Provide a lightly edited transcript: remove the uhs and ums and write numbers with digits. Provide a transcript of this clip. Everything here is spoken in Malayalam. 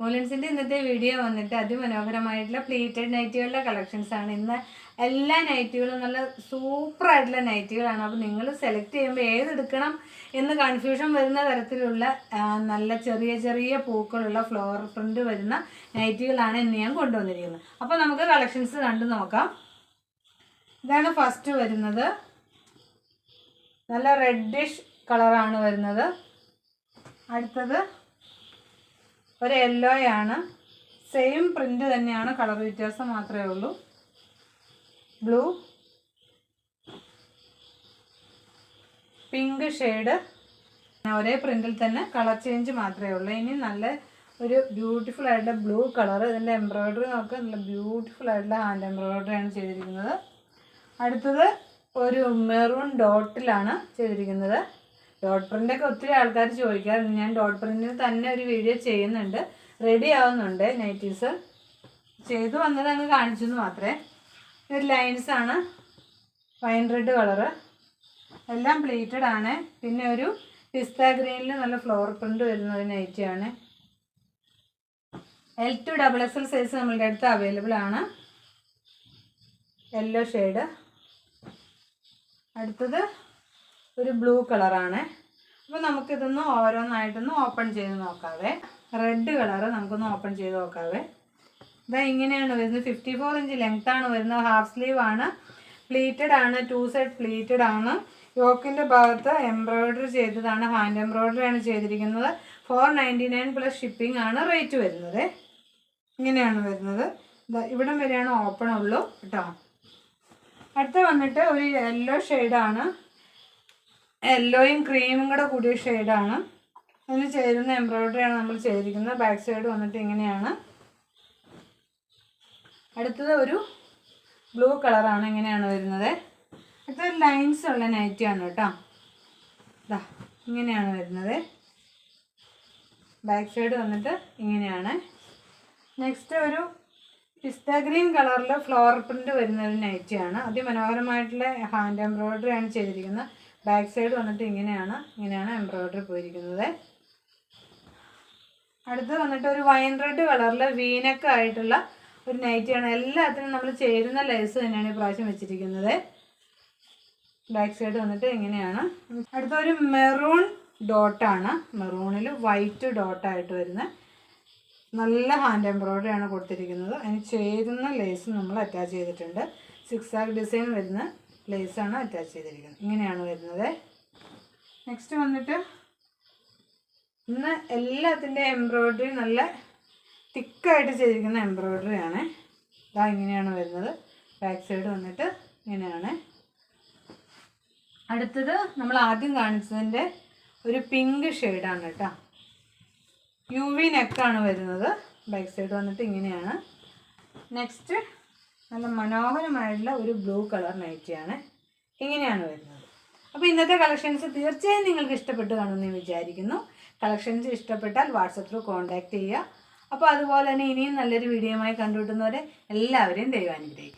മൂലൻസിൻ്റെ ഇന്നത്തെ വീഡിയോ വന്നിട്ട് അതിമനോഹരമായിട്ടുള്ള പ്ലീറ്റഡ് നൈറ്റികളുടെ കളക്ഷൻസ് ആണ്. ഇന്ന് എല്ലാ നൈറ്റികളും നല്ല സൂപ്പറായിട്ടുള്ള നൈറ്റികളാണ്. അപ്പോൾ നിങ്ങൾ സെലക്ട് ചെയ്യുമ്പോൾ ഏതെടുക്കണം എന്ന് കൺഫ്യൂഷൻ വരുന്ന തരത്തിലുള്ള നല്ല ചെറിയ ചെറിയ പൂക്കളുള്ള ഫ്ലോർ പ്രിൻ്റ് വരുന്ന നൈറ്റികളാണ് ഇന്ന് ഞാൻ കൊണ്ടുവന്നിരിക്കുന്നത്. അപ്പോൾ നമുക്ക് കളക്ഷൻസ് കണ്ടു നോക്കാം. ഇതാണ് ഫസ്റ്റ് വരുന്നത്. നല്ല റെഡിഷ് കളറാണ് വരുന്നത്. അടുത്തത് ഒരു യെല്ലോയാണ്. സെയിം പ്രിൻ്റ് തന്നെയാണ്, കളർ വ്യത്യാസം മാത്രമേ ഉള്ളൂ. ബ്ലൂ, പിങ്ക് ഷെയ്ഡ്, ഒരേ പ്രിൻ്റിൽ തന്നെ കളർ ചേഞ്ച് മാത്രമേ ഉള്ളൂ. ഇനി നല്ല ഒരു ബ്യൂട്ടിഫുൾ ആയിട്ടുള്ള ബ്ലൂ കളർ. ഇതിൻ്റെ എംബ്രോയ്ഡറി നോക്കുക, നല്ല ബ്യൂട്ടിഫുൾ ആയിട്ടുള്ള ഹാൻഡ് എംബ്രോയ്ഡറിയാണ് ചെയ്തിരിക്കുന്നത്. അടുത്തത് ഒരു മെറൂൺ ഡോട്ടിലാണ് ചെയ്തിരിക്കുന്നത്. ഡോട്ട് പ്രിൻ്റൊക്കെ ഒത്തിരി ആൾക്കാർ ചോദിക്കാറുണ്ട്. ഞാൻ ഡോട്ട് പ്രിൻറ്റിന് തന്നെ ഒരു വീഡിയോ ചെയ്യുന്നുണ്ട്, റെഡി ആവുന്നുണ്ട്. നൈറ്റീസ് ചെയ്തു വന്നത് അങ്ങ് കാണിച്ചെന്ന് മാത്രമേ. ഒരു ലൈൻസാണ്, വൈൻ റെഡ് കളറ്, എല്ലാം പ്ലീറ്റഡ് ആണ്. പിന്നെ ഒരു പിസ്ത ഗ്രീനിൽ നല്ല ഫ്ലോർ പ്രിൻ്റ് വരുന്ന ഒരു നൈറ്റിയാണ്. L2 XXL സൈസ് നമ്മളുടെ അടുത്ത് അവൈലബിൾ ആണ്. Yellow shade. അടുത്തത് ഒരു ബ്ലൂ കളറാണ്. അപ്പോൾ നമുക്കിതൊന്ന് ഓരോന്നായിട്ടൊന്ന് ഓപ്പൺ ചെയ്ത് നോക്കാവേ. റെഡ് കളറ് നമുക്കൊന്ന് ഓപ്പൺ ചെയ്ത് നോക്കാവേ. ഇതാ ഇങ്ങനെയാണ് വരുന്നത്. 54 ഇഞ്ച് ലെങ്ത്താണ് വരുന്നത്. ഹാഫ് സ്ലീവ് ആണ്, പ്ലീറ്റഡ് ആണ്, 2 സൈഡ് പ്ലീറ്റഡ് ആണ്. യോക്കിൻ്റെ ഭാഗത്ത് എംബ്രോയ്ഡറി ചെയ്തതാണ്, ഹാൻഡ് എംബ്രോയ്ഡറി ആണ് ചെയ്തിരിക്കുന്നത്. 499 പ്ലസ് ഷിപ്പിംഗ് ആണ് റേറ്റ് വരുന്നത്. ഇങ്ങനെയാണ് വരുന്നത്. ഇവിടം വരെയാണ് ഓപ്പൺ ഉള്ളൂ കേട്ടോ. അടുത്ത വന്നിട്ട് ഒരു യെല്ലോ ഷെയ്ഡാണ്, യെല്ലോയും ക്രീമും കൂടെ കൂടിയ ഷെയ്ഡാണ്. അതിന് ചേരുന്ന എംബ്രോയ്ഡറിയാണ് നമ്മൾ ചെയ്തിരിക്കുന്നത്. ബാക്ക് സൈഡ് വന്നിട്ട് ഇങ്ങനെയാണ്. അടുത്തത് ഒരു ബ്ലൂ കളറാണ്, ഇങ്ങനെയാണ് വരുന്നത്. അടുത്തൊരു ലൈൻസ് ഉള്ള നൈറ്റിയാണ് കേട്ടോ. ഇതാ ഇങ്ങനെയാണ് വരുന്നത്. ബാക്ക് സൈഡ് വന്നിട്ട് ഇങ്ങനെയാണ്. നെക്സ്റ്റ് ഒരു പിസ്ത ഗ്രീൻ കളറിൽ ഫ്ലോർ പ്രിൻ്റ് വരുന്ന ഒരു നൈറ്റിയാണ്. അതിമനോഹരമായിട്ടുള്ള ഹാൻഡ് എംബ്രോയ്ഡറി ആണ് ചെയ്തിരിക്കുന്നത്. ബാക്ക് സൈഡ് വന്നിട്ട് ഇങ്ങനെയാണ് എംബ്രോയ്ഡറി പോയിരിക്കുന്നത്. അടുത്ത് വന്നിട്ട് ഒരു വൈൻ റെഡ് കളറിൽ വീനക്ക് ആയിട്ടുള്ള ഒരു നൈറ്റിയാണ്. എല്ലാത്തിനും നമ്മൾ ചേരുന്ന ലൈസ് തന്നെയാണ് ഈ പ്രാവശ്യം വെച്ചിരിക്കുന്നത്. ബാക്ക് സൈഡ് വന്നിട്ട് ഇങ്ങനെയാണ്. അടുത്തൊരു മെറൂൺ ഡോട്ടാണ്, മെറൂണിൽ വൈറ്റ് ഡോട്ടായിട്ട് വരുന്ന നല്ല ഹാൻഡ് എംബ്രോയ്ഡറി ആണ് കൊടുത്തിരിക്കുന്നത്. അതിന് ചേരുന്ന ലേസ് നമ്മൾ അറ്റാച്ച് ചെയ്തിട്ടുണ്ട്. സിക്സാഗ് ഡിസൈൻ വരുന്ന ലേസാണ് അറ്റാച്ച് ചെയ്തിരിക്കുന്നത്. ഇങ്ങനെയാണ് വരുന്നത്. നെക്സ്റ്റ് വന്നിട്ട് ഇന്ന് എല്ലാത്തിൻ്റെ എംബ്രോയ്ഡറി നല്ല തിക്കായിട്ട് ചെയ്തിരിക്കുന്ന എംബ്രോയ്ഡറി ആണ്. ഇതാ ഇങ്ങനെയാണ് വരുന്നത്. ബാക്ക് സൈഡ് വന്നിട്ട് ഇങ്ങനെയാണ്. അടുത്തത് നമ്മൾ ആദ്യം കാണിച്ചതിൻ്റെ ഒരു പിങ്ക് ഷെയ്ഡാണ് കേട്ടോ. UV നെക്കാണ് വരുന്നത്. ബാക്ക് സൈഡ് വന്നിട്ട് ഇങ്ങനെയാണ്. നെക്സ്റ്റ് നല്ല മനോഹരമായിട്ടുള്ള ഒരു ബ്ലൂ കളർ നൈറ്റിയാണ്. ഇങ്ങനെയാണ് വരുന്നത്. അപ്പോൾ ഇന്നത്തെ കളക്ഷൻസ് തീർച്ചയായും നിങ്ങൾക്ക് ഇഷ്ടപ്പെട്ടു കാണുമെന്ന് വിചാരിക്കുന്നു. കളക്ഷൻസ് ഇഷ്ടപ്പെട്ടാൽ വാട്സപ്പ് ത്രൂ കോൺടാക്റ്റ് ചെയ്യുക. അപ്പോൾ അതുപോലെ തന്നെ ഇനിയും നല്ലൊരു വീഡിയോയുമായി കണ്ടുകിട്ടുന്നവരെ എല്ലാവരെയും ദൈവം അനുഗ്രഹിക്കും.